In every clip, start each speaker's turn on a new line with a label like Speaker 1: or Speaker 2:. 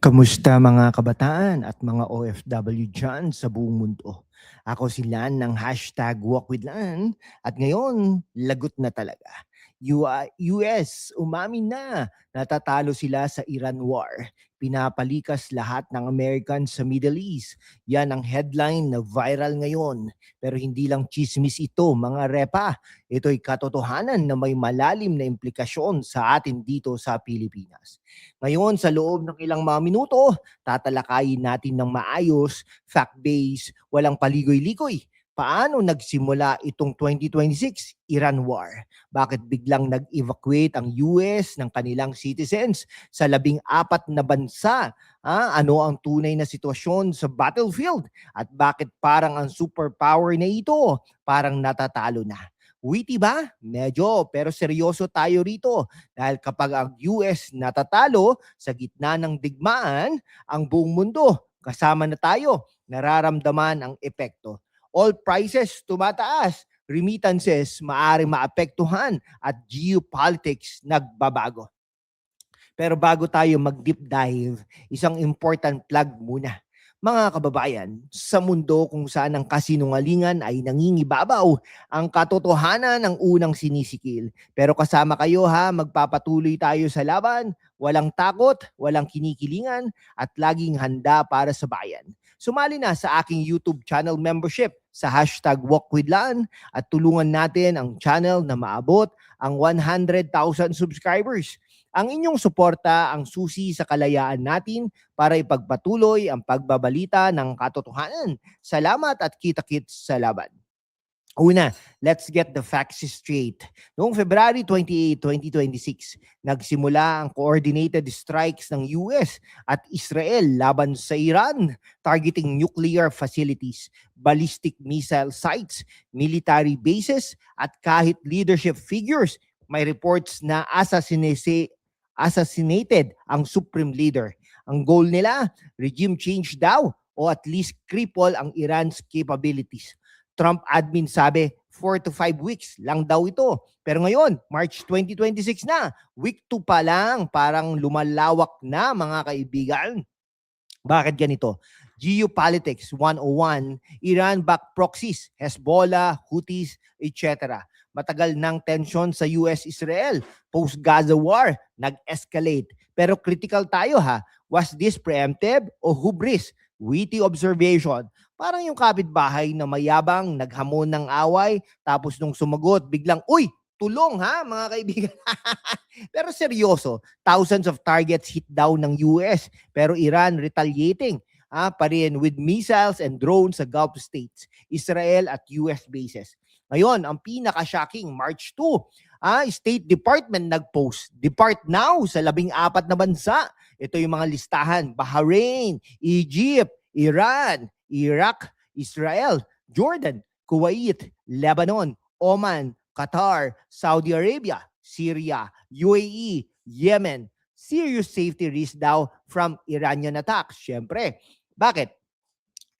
Speaker 1: Kamusta mga kabataan at mga OFW dyan sa buong mundo? Ako si Lan ng hashtag Walk with Lan at ngayon, lagot na talaga. US, umamin na, natatalo sila sa Iran War. Pinapalikas lahat ng Americans sa Middle East. Yan ang headline na viral ngayon. Pero hindi lang chismis ito mga repa. Ito'y katotohanan na may malalim na implikasyon sa atin dito sa Pilipinas. Ngayon, sa loob ng ilang mga minuto, tatalakayin natin ng maayos, fact-based, walang paligoy-ligoy. Paano nagsimula itong 2026 Iran War? Bakit biglang nag-evacuate ang US ng kanilang citizens sa 14 na bansa? Ano ang tunay na sitwasyon sa battlefield? At bakit parang ang superpower na ito parang natatalo na? Witty ba? Medyo, pero seryoso tayo rito. Dahil kapag ang US natatalo sa gitna ng digmaan, ang buong mundo, kasama na tayo, nararamdaman ang epekto. All prices tumataas, remittances maaari maapektuhan at geopolitics nagbabago. Pero bago tayo mag-deep dive, isang important plug muna. Mga kababayan, sa mundo kung saan ang kasinungalingan ay nangingibabaw, ang katotohanan ang unang sinisikil. Pero kasama kayo ha, magpapatuloy tayo sa laban, walang takot, walang kinikilingan, at laging handa para sa bayan. Sumali na sa aking YouTube channel membership sa hashtag WalkWithLan at tulungan natin ang channel na maabot ang 100,000 subscribers. Ang inyong suporta ang susi sa kalayaan natin para ipagpatuloy ang pagbabalita ng katotohanan. Salamat at kita-kits sa laban. Una, let's get the facts straight. Noong February 28, 2026, nagsimula ang coordinated strikes ng US at Israel laban sa Iran, targeting nuclear facilities, ballistic missile sites, military bases, at kahit leadership figures. May reports na assassinated ang supreme leader. Ang goal nila, regime change daw o at least cripple ang Iran's capabilities. Trump admin sabi 4 to 5 weeks lang daw ito. Pero ngayon, March 2026 na, week 2 pa lang, parang lumalawak na mga kaibigan. Bakit ganito? Geopolitics 101, Iran-backed proxies, Hezbollah, Houthis, etc. Matagal ng tension sa US-Israel. Post-Gaza war, nag-escalate. Pero critical tayo ha, was this preemptive o hubris? Witty observation. Parang yung kapitbahay na mayabang, naghamon ng away, tapos nung sumagot, biglang, uy, tulong ha mga kaibigan. Pero seryoso, thousands of targets hit down ng US, pero Iran retaliating pa rin with missiles and drones sa Gulf states, Israel at US bases. Ngayon, ang pinaka-shocking, March 2, State Department nag-post, depart now sa 14 na bansa. Ito yung mga listahan, Bahrain, Egypt, Iran, Iraq, Israel, Jordan, Kuwait, Lebanon, Oman, Qatar, Saudi Arabia, Syria, UAE, Yemen. Serious safety risk daw from Iranian attacks. Siyempre. Bakit?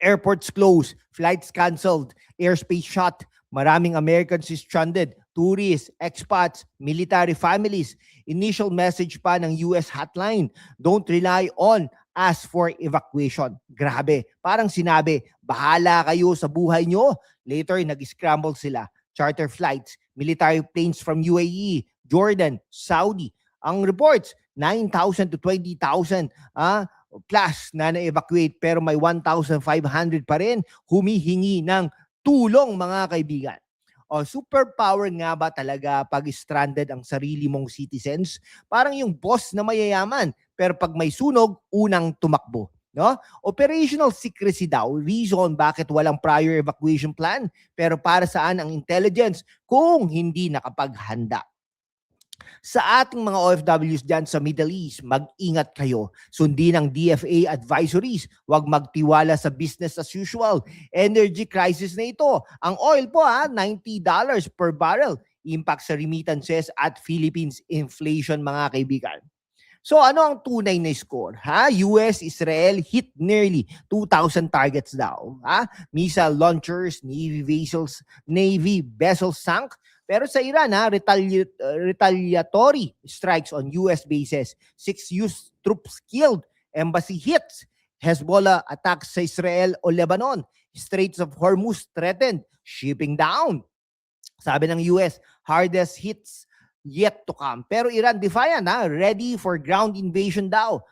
Speaker 1: Airports closed, flights canceled, airspace shut, maraming Americans stranded, tourists, expats, military families. Initial message pa ng US hotline, don't rely on us for evacuation. Grabe, parang sinabi, bahala kayo sa buhay nyo. Later, nag-scramble sila. Charter flights, military planes from UAE, Jordan, Saudi. Ang reports, 9,000 to 20,000 plus na na-evacuate pero may 1,500 pa rin humihingi ng tulong mga kaibigan. Superpower nga ba talaga pag stranded ang sarili mong citizens? Parang yung boss na mayayaman, pero pag may sunog, unang tumakbo. No? Operational secrecy daw, reason bakit walang prior evacuation plan, pero para saan ang intelligence kung hindi nakapaghanda? Sa ating mga OFWs dyan sa Middle East, mag-ingat kayo. Sundin ang DFA advisories. Huwag magtiwala sa business as usual. Energy crisis na ito. Ang oil po $90 per barrel. Impact sa remittances at Philippines inflation mga kaibigan. So ano ang tunay na score? US, Israel hit nearly 2,000 targets daw. Missile launchers, Navy vessels sank. Pero sa Iran, retaliatory strikes on US bases. 6 US troops killed embassy hits, Hezbollah attacks sa Israel o Lebanon, Straits of Hormuz threatened, shipping down. Sabi ng US, hardest hits yet to come. Pero Iran defiant, ready for ground invasion daw.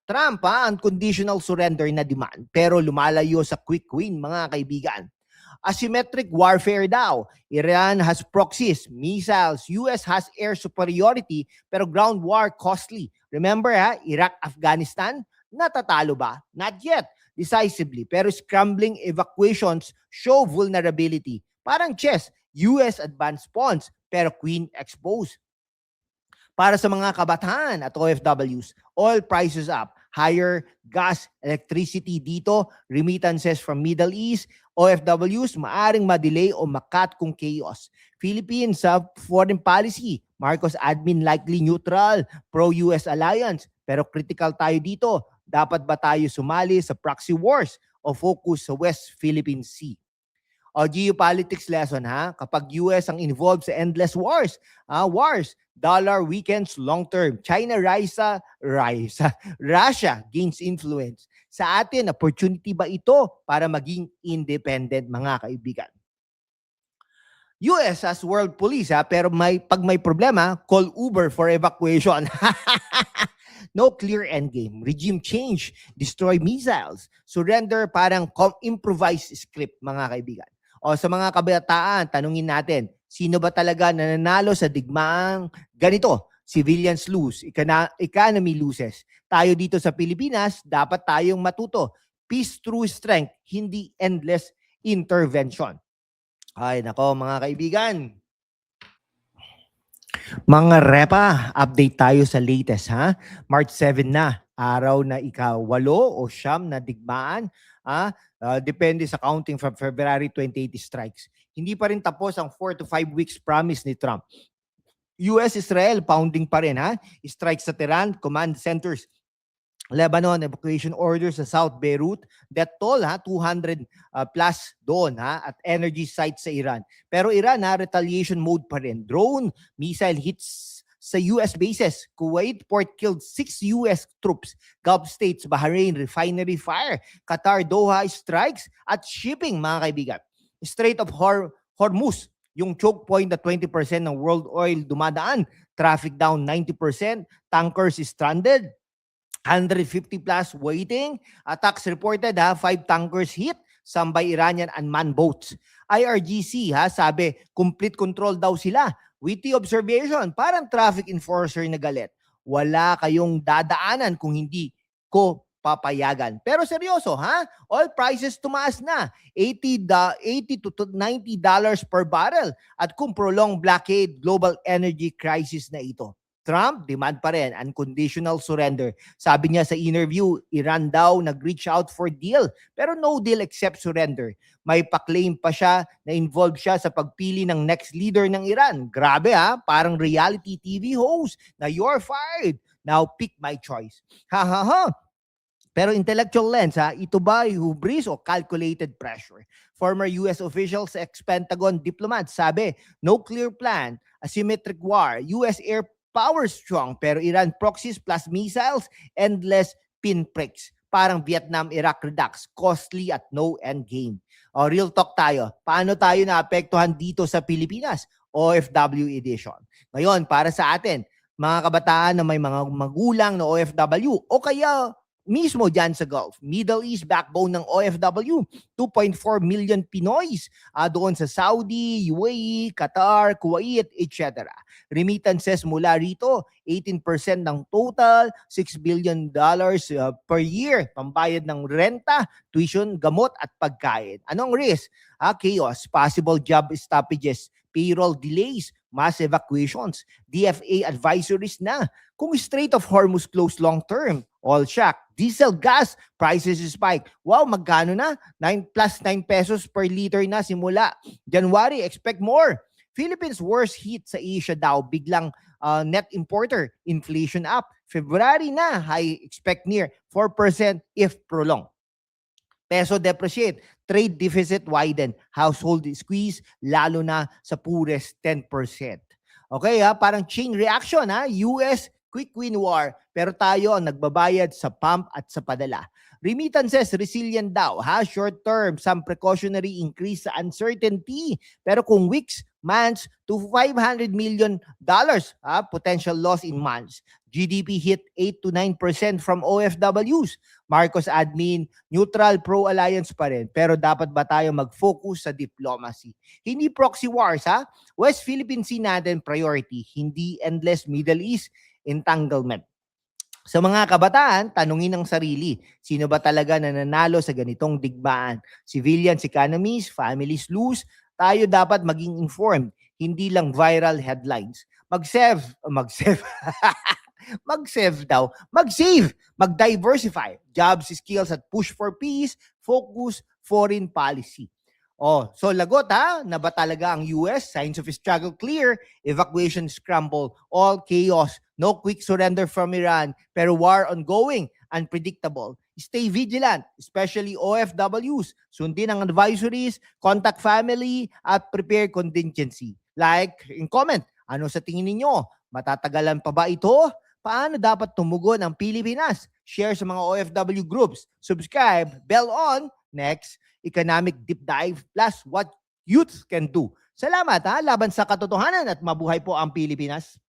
Speaker 1: Trump, unconditional surrender na demand. Pero lumalayo sa quick win, mga kaibigan. Asymmetric warfare daw. Iran has proxies, missiles, US has air superiority, pero ground war costly. Remember, Iraq, Afghanistan, natatalo ba? Not yet. Decisively. Pero scrambling evacuations show vulnerability. Parang chess, US advanced pawns, pero queen exposed. Para sa mga kabataan at OFWs, oil prices up, higher gas, electricity dito, remittances from Middle East, OFWs maaring madelay o makat kung chaos. Philippines sa foreign policy, Marcos admin likely neutral, pro-US alliance, pero critical tayo dito. Dapat ba tayo sumali sa proxy wars o focus sa West Philippine Sea? O geopolitics lesson, kapag US ang involved sa endless wars, dollar weakens long term. China Russia gains influence. Sa atin, opportunity ba ito para maging independent, mga kaibigan? US as world police, pero pag may problema, call Uber for evacuation. No clear endgame. Regime change, destroy missiles, surrender, parang improvised script, mga kaibigan. O sa mga kabataan, tanungin natin, sino ba talaga nananalo sa digmaang ganito? Civilians lose, economy loses. Tayo dito sa Pilipinas, dapat tayong matuto. Peace through strength, hindi endless intervention. Ay, nako mga kaibigan. Mga repa, update tayo sa latest, March 7 na, araw na ika-8 o 9 na digmaan, depende sa counting from February 28 strikes. Hindi pa rin tapos ang 4 to 5 weeks promise ni Trump. US-Israel, pounding pa rin, strikes sa Tehran, command centers, Lebanon, evacuation orders sa South Beirut, death toll, 200 plus doon, at energy sites sa Iran. Pero Iran, retaliation mode pa rin. Drone, missile hits sa US bases. Kuwait port killed 6 US troops. Gulf states, Bahrain, refinery fire. Qatar, Doha strikes at shipping, mga kaibigan. Strait of Hormuz, yung choke point na 20% ng world oil dumadaan. Traffic down 90%. Tankers stranded. 150 plus waiting. Attacks reported, 5 tankers hit. Some by Iranian unmanned boats. IRGC, sabi, complete control daw sila. Witty observation, parang traffic enforcer na galit. Wala kayong dadaanan kung hindi ko papayagan. Pero seryoso, oil prices tumaas na. $80 to $90 per barrel. At kung prolonged blockade, global energy crisis na ito. Trump, demand pa rin, unconditional surrender. Sabi niya sa interview, Iran daw nag-reach out for deal, pero no deal except surrender. May pa-claim pa siya na involved siya sa pagpili ng next leader ng Iran. Grabe parang reality TV host na you're fired. Now pick my choice. Pero intellectual lens, ito ba hubris o calculated pressure? Former US officials, ex-Pentagon diplomats, sabi, no clear plan, asymmetric war, US air power strong, pero Iran proxies plus missiles, endless pinpricks. Parang Vietnam-Iraq redux, costly at no end game. O, real talk tayo. Paano tayo naapektuhan dito sa Pilipinas? OFW edition. Ngayon, para sa atin, mga kabataan na may mga magulang na OFW o kaya mismo dyan sa Gulf, Middle East backbone ng OFW, 2.4 million Pinoys doon sa Saudi, UAE, Qatar, Kuwait, etc. Remittances mula rito, 18% ng total, $6 billion per year, pambayad ng renta, tuition, gamot at pagkain. Anong risk? Chaos, possible job stoppages, payroll delays, mass evacuations, DFA advisories na. Kung Strait of Hormuz closed long term, all shock. Diesel gas prices spike. Wow, magkano na? 9 pesos per liter na simula January. Expect more. Philippines worst hit sa Asia daw. Biglang net importer. Inflation up. February na. I expect near 4% if prolonged. Peso depreciate. Trade deficit widen. Household squeeze lalo na sa poorest 10%. Okay, parang chain reaction, US quick win war, pero tayo ang nagbabayad sa pump at sa padala. Remittances, resilient daw, ha? Short term, some precautionary increase sa uncertainty. Pero kung weeks, months, to $500 million, potential loss in months. GDP hit 8 to 9% from OFWs. Marcos admin, neutral pro-alliance pa rin. Pero dapat ba tayo mag-focus sa diplomacy? Hindi proxy wars, ha? West Philippine Sea natin priority, hindi endless Middle East entanglement. Sa mga kabataan, tanungin ang sarili, sino ba talaga nananalo sa ganitong digmaan? Civilians, economies, families lose, tayo dapat maging informed, hindi lang viral headlines. Mag-save, mag-save daw, mag-save, mag-diversify, jobs, skills at push for peace, focus, foreign policy. Oh, so lagot ha, na ba talaga ang US? Signs of struggle clear, evacuation scramble, all chaos, no quick surrender from Iran, pero war ongoing, unpredictable. Stay vigilant, especially OFWs. Sundin ang advisories, contact family, at prepare contingency. Like, in comment, ano sa tingin ninyo? Matatagalan pa ba ito? Paano dapat tumugon ang Pilipinas? Share sa mga OFW groups. Subscribe, bell on. Next, economic deep dive plus what youth can do. Salamat ha, laban sa katotohanan at mabuhay po ang Pilipinas.